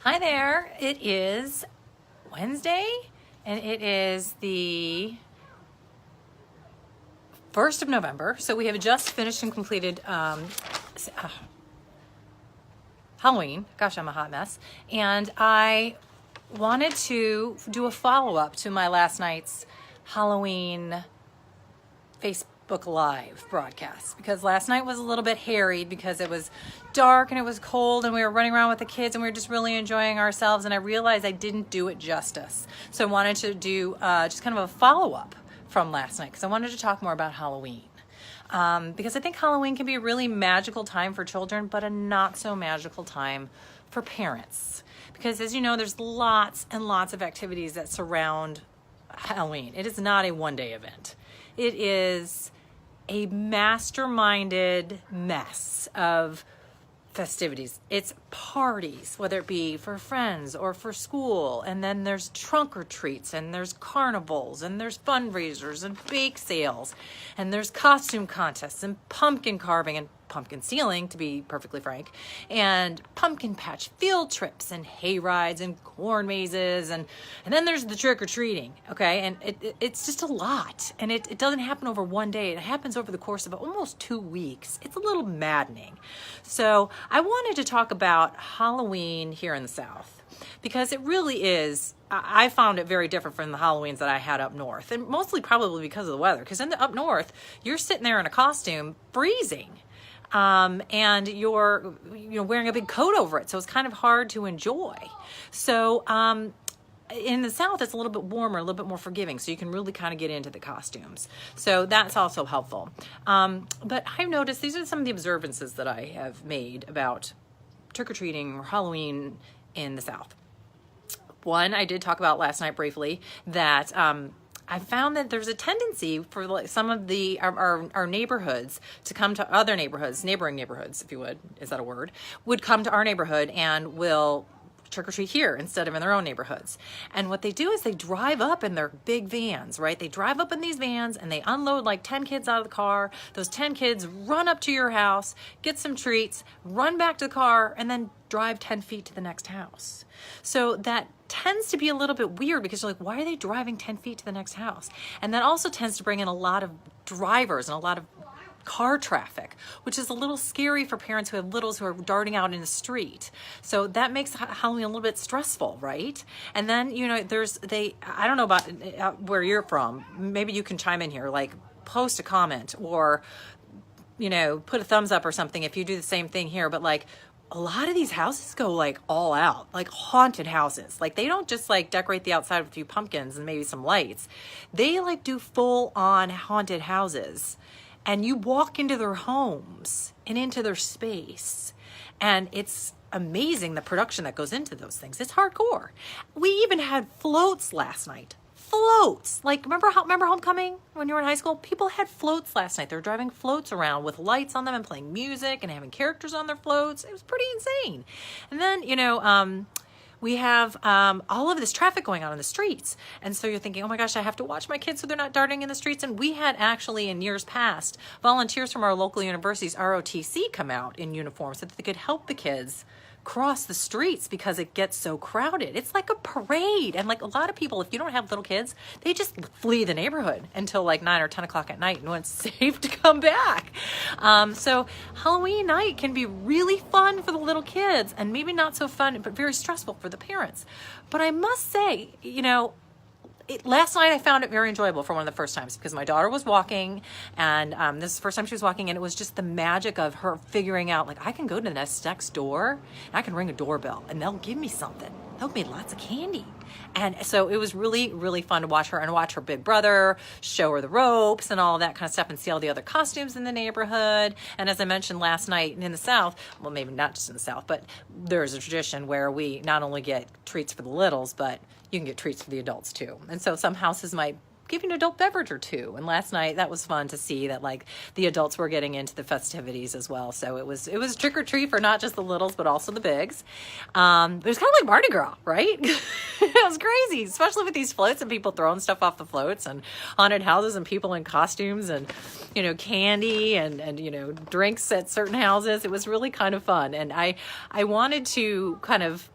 Hi there. It is Wednesday and it is the 1st of November. So we have just finished and completed Halloween. Gosh, I'm a hot mess. And I wanted to do a follow-up to my last night's Halloween Facebook Live broadcast, because last night was a little bit harried because it was dark and it was cold and we were running around with the kids and we were just really enjoying ourselves, and I realized I didn't do it justice. So I wanted to do just kind of a follow-up from last night, because I wanted to talk more about Halloween. Because I think Halloween can be a really magical time for children, but a not so magical time for parents. Because as you know, there's lots and lots of activities that surround Halloween. It is not a one-day event. It is a masterminded mess of festivities. It's parties, whether it be for friends or for school, and then there's trunk or treats, and there's carnivals, and there's fundraisers and bake sales, and there's costume contests and pumpkin carving and pumpkin sealing, to be perfectly frank, and pumpkin patch field trips and hay rides and corn mazes, and then there's the trick-or-treating, okay? And it's just a lot, and it doesn't happen over one day. It happens over the course of almost 2 weeks. It's a little maddening. So I wanted to talk about Halloween here in the South, because it really is, I found it very different from the Halloweens that I had up north, and mostly probably because of the weather, because up north, you're sitting there in a costume freezing. And you're wearing a big coat over it, so it's kind of hard to enjoy. So in the South, it's a little bit warmer, a little bit more forgiving, so you can really kind of get into the costumes. So that's also helpful. But I've noticed these are some of the observances that I have made about trick-or-treating or Halloween in the South. One, I did talk about last night briefly, that I found that there's a tendency for like some of our neighborhoods to come to other neighborhoods, neighboring neighborhoods, if you would, is that a word, would come to our neighborhood and will trick-or-treat here instead of in their own neighborhoods. And what they do is they drive up in their big vans, right? They drive up in these vans and they unload like 10 kids out of the car. Those 10 kids run up to your house, get some treats, run back to the car, and then drive 10 feet to the next house. So that tends to be a little bit weird, because you're like, why are they driving 10 feet to the next house? And that also tends to bring in a lot of drivers and a lot of car traffic, which is a little scary for parents who have littles who are darting out in the street. So that makes Halloween a little bit stressful, right? And then, I don't know about where you're from. Maybe you can chime in here, like post a comment or, put a thumbs up or something if you do the same thing here. But like, a lot of these houses go like all out, like haunted houses. Like they don't just like decorate the outside with a few pumpkins and maybe some lights. They like do full on haunted houses. And you walk into their homes and into their space. And it's amazing the production that goes into those things. It's hardcore. We even had floats last night. Floats. Like, remember Homecoming when you were in high school? People had floats last night. They were driving floats around with lights on them and playing music and having characters on their floats. It was pretty insane. And then, we have all of this traffic going on in the streets. And so you're thinking, oh my gosh, I have to watch my kids so they're not darting in the streets. And we had actually, in years past, volunteers from our local universities, ROTC, come out in uniform so that they could help the kids cross the streets because it gets so crowded. It's like a parade. And like a lot of people, if you don't have little kids, they just flee the neighborhood until like 9 or 10 o'clock at night, and when it's safe to come back. So Halloween night can be really fun for the little kids and maybe not so fun, but very stressful for the parents. But I must say, last night I found it very enjoyable for one of the first times, because my daughter was walking, and this is the first time she was walking, and it was just the magic of her figuring out, like, I can go to the next door and I can ring a doorbell and they'll give me something. They'll give me lots of candy. And so it was really, really fun to watch her and watch her big brother show her the ropes and all that kind of stuff, and see all the other costumes in the neighborhood. And as I mentioned last night in the South, well, maybe not just in the South, but there's a tradition where we not only get treats for the littles, but you can get treats for the adults too. And so some houses might give you an adult beverage or two. And last night that was fun to see that like the adults were getting into the festivities as well. So it was trick or treat for not just the littles, but also the bigs. It was kind of like Mardi Gras, right? It was crazy, especially with these floats and people throwing stuff off the floats, and haunted houses and people in costumes, and, candy and drinks at certain houses. It was really kind of fun. And I wanted to kind of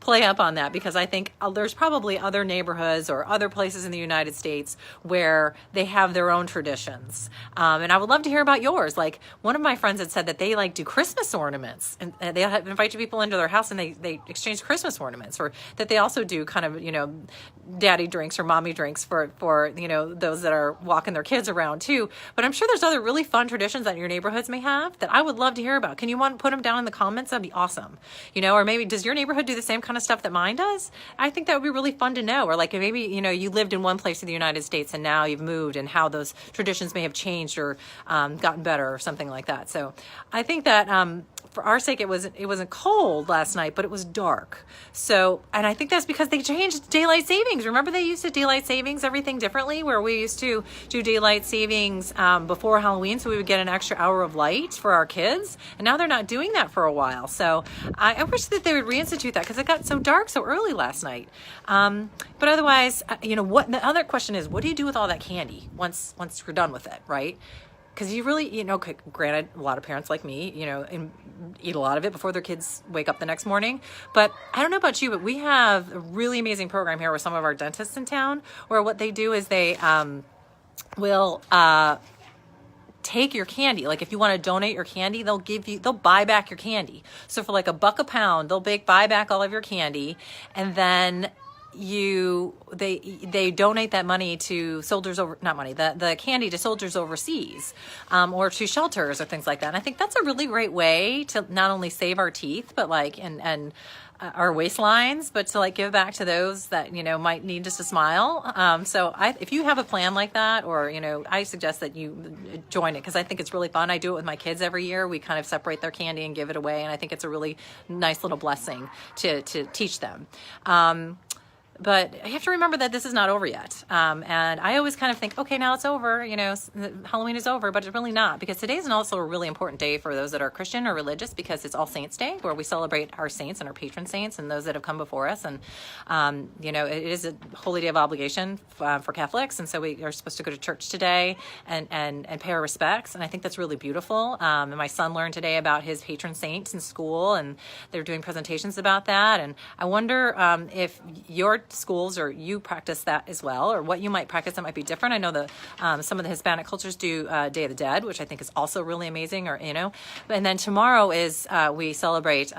play up on that, because I think there's probably other neighborhoods or other places in the United States where they have their own traditions. And I would love to hear about yours. Like, one of my friends had said that they like do Christmas ornaments, and they invite people into their house and they exchange Christmas ornaments, or that they also do kind of, daddy drinks or mommy drinks for those that are walking their kids around too. But I'm sure there's other really fun traditions that your neighborhoods may have that I would love to hear about. Can you put them down in the comments? That'd be awesome. Or maybe, does your neighborhood do the same kind of stuff that mine does? I think that would be really fun to know. Or like, maybe, you lived in one place in the United States and now you've moved, and how those traditions may have changed or gotten better or something like that. So I think that for our sake, it wasn't cold last night, but it was dark. So, and I think that's because they changed daylight savings. Remember, they used to daylight savings everything differently, where we used to do daylight savings before Halloween, so we would get an extra hour of light for our kids. And now they're not doing that for a while. So I wish that they would reinstitute that, because it got so dark so early last night. But otherwise, what the other question is, what do you do with all that candy once you're done with it, right? Because you really, granted, a lot of parents like me, eat a lot of it before their kids wake up the next morning. But I don't know about you, but we have a really amazing program here with some of our dentists in town, where what they do is they will take your candy. Like, if you want to donate your candy, they'll buy back your candy. So for like $1 a pound, they'll buy back all of your candy, and then they donate that money to soldiers the candy to soldiers overseas, or to shelters or things like that. And I think that's a really great way to not only save our teeth, but and our waistlines, but to give back to those that might need just a smile. So if you have a plan like that, or I suggest that you join it, because I think it's really fun. I do it with my kids every year. We kind of separate their candy and give it away, and I think it's a really nice little blessing to teach them. But I have to remember that this is not over yet. And I always kind of think, okay, now it's over, Halloween is over, but it's really not, because today is also a really important day for those that are Christian or religious, because it's All Saints Day, where we celebrate our saints and our patron saints and those that have come before us. And, it is a holy day of obligation for Catholics. And so we are supposed to go to church today and pay our respects. And I think that's really beautiful. And my son learned today about his patron saints in school, and they're doing presentations about that. And I wonder if your schools or you practice that as well, or what you might practice that might be different. I know that some of the Hispanic cultures do Day of the Dead, which I think is also really amazing, and then tomorrow is we celebrate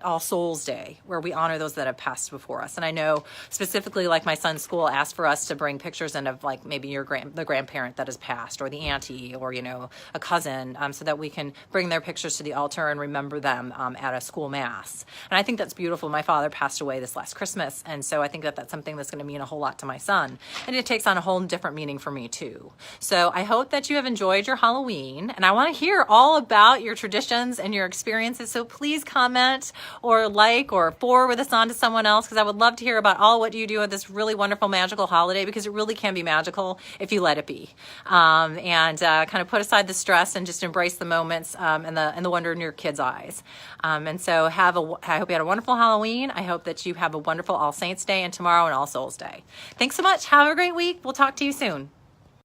All Souls Day, where we honor those that have passed before us. And I know specifically, like, my son's school asked for us to bring pictures in of, like, maybe the grandparent that has passed, or the auntie, or a cousin, so that we can bring their pictures to the altar and remember them at a school mass. And I think that's beautiful. My father passed away this last Christmas, and so I think that that's something that's going to mean a whole lot to my son, and it takes on a whole different meaning for me too. So I hope that you have enjoyed your Halloween, and I want to hear all about your traditions and your experiences. So please comment or or forward this on to someone else, because I would love to hear about what you do with this really wonderful, magical holiday, because it really can be magical if you let it be, and kind of put aside the stress and just embrace the moments and the wonder in your kids' eyes. And so I hope you had a wonderful Halloween. I hope that you have a wonderful All Saints Day, and tomorrow an All Souls Day. Thanks so much. Have a great week. We'll talk to you soon.